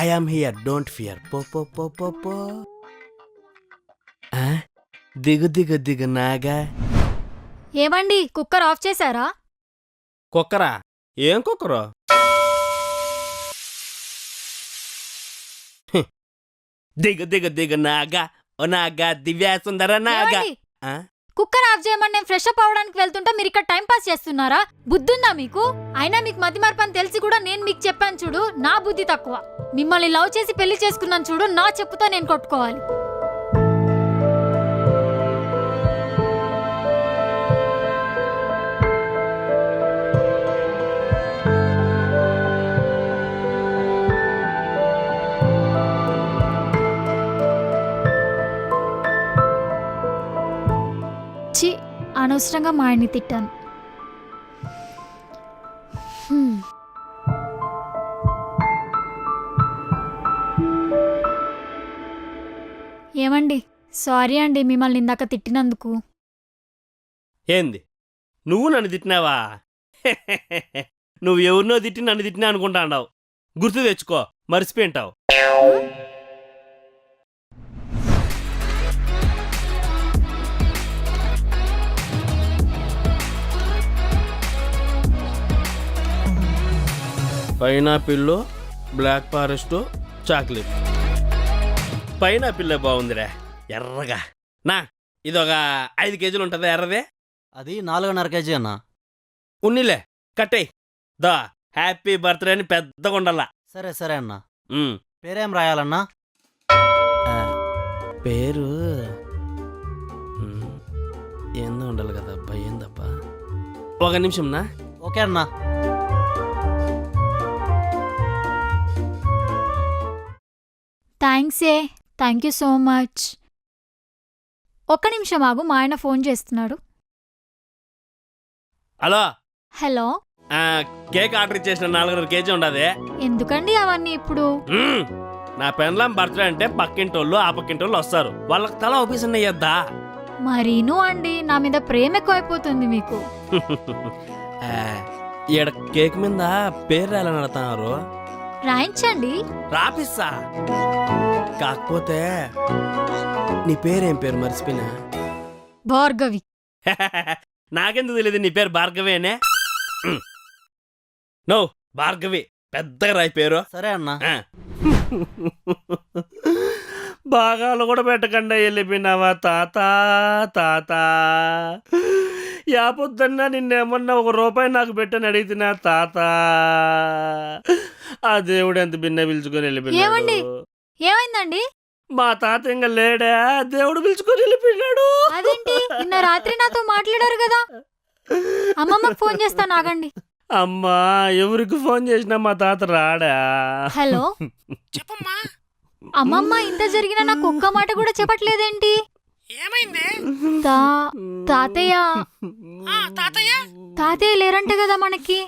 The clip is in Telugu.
I am here, don't fear. పో పో పో పో పో. దిగు దిగు దిగు నాగా. ఏమండి కుక్కర్ ఆఫ్ చేశారా? కుక్కరా? ఏం కుక్కరు? దిగు దిగు దిగు నాగా, ఓ నాగా, దివ్యా సుందర నాగా. ఏమండి? కుక్కర్ ఆఫ్ చేయమని నేను ఫ్రెష్ అప్ అవడానికి వెళ్తుంటే మీరు ఇక్కడ టైం పాస్ చేస్తున్నారా? బుద్ధుందా మీకు? అయినా మీకు మతి మార్పని తెలిసి కూడా నేను మీకు చెప్పాను చూడు, నా బుద్ధి తక్కువ. మిమ్మల్ని లవ్ చేసి పెళ్లి చేసుకున్నాను చూడు, నా చెప్పుతో నేను కొట్టుకోవాలి. ఛీ, అనవసరంగా మా ఆయన్ని తిట్టాను. ఏమండి, సారీ అండి మిమ్మల్ని ఇందాక తిట్టినందుకు. ఏంది, నువ్వు నన్ను తిట్టినావా? నువ్వు ఎవరినో తిట్టి నన్ను తిట్టినా అనుకుంటాండావు. గుర్తు తెచ్చుకో, మర్చిపోయింటావు. Pineapple, black forest, chocolate. పైనాపిల్లే బాగుందిరా, ఎర్రగా. నా ఇదొక 5 కేజీలు ఉంటుందా ఎర్రదే? అది 4.5 కేజీ అన్న. ఉన్నిలే, కట్టేయ్. దా, హ్యాపీ బర్త్డే అని పెద్దగా ఉండాల. సరే సరే అన్న. పేరేం రాయాలన్నా? పేరు ఏందో ఉండాలి కదా అబ్బా. ఏందబ్బా, ఒక నిమిషం నా. ఓకే అన్నా. Thank you so much. ఒక్క నిమిషం ఆగు, మా ఆయన ఫోన్ చేస్తున్నాడు. హలో. హలో. కేక్ ఆర్డర్ ఇచ్చేసిన 4.5 కేజీ ఉండదే. ఎందుకండి అవన్నీ ఇప్పుడు? నా పెన్లాం బర్త్డే అంటే పక్కింటోళ్ళు ఆ పక్కింటోళ్ళు వస్తారు, వాళ్ళకి తల ఆఫీస్ అయ్యద్దా. మరీను అండి, నా మీద ప్రేమ ఎక్కువైపోతుంది మీకు. ఈడ కేక్ మీద పేరు రాయాలని అడుగుతున్నారు. రాయించండి. రాపిస్తా, కాకపోతే నీ పేరేం పేరు మర్చిపోయినా. భార్గవి. నాకెందుకు తెలియదు నీ పేరు భార్గవేనే. నో, భార్గవి పెద్దగా రాయి పేరు. సరే అన్నా. బాగాలు కూడా పెట్టకుండా వెళ్ళిపోయినావా తాత. తాత యాపొద్దన్నా నిన్నేమన్నా ₹1 నాకు పెట్టని అడిగితేనా తాత. ఆ దేవుడు ఎంత భిన్న పిలుచుకొని వెళ్ళిపోయినాడు. ఏమైందండి? మా తాత ఇంకా లేడా, దేవుడు పిలుచుకొని వెళ్ళిపోయినాడు. అదేంటి, నిన్న రాత్రి నాతో మాట్లాడారు కదా. అమ్మమ్మకు ఫోన్ చేస్తాను, ఆగండి. అమ్మా, ఎవరికి ఫోన్ చేసినా మా తాత రాడా? హలో. చెప్పమ్మా. అమ్మమ్మ, ఇంత జరిగినా నాకు ఒక్క మాట కూడా చెప్పట్లేదేంటి? ఏమైంది? తాతయ్య. తాతయ్య లేరంట కదా మనకి.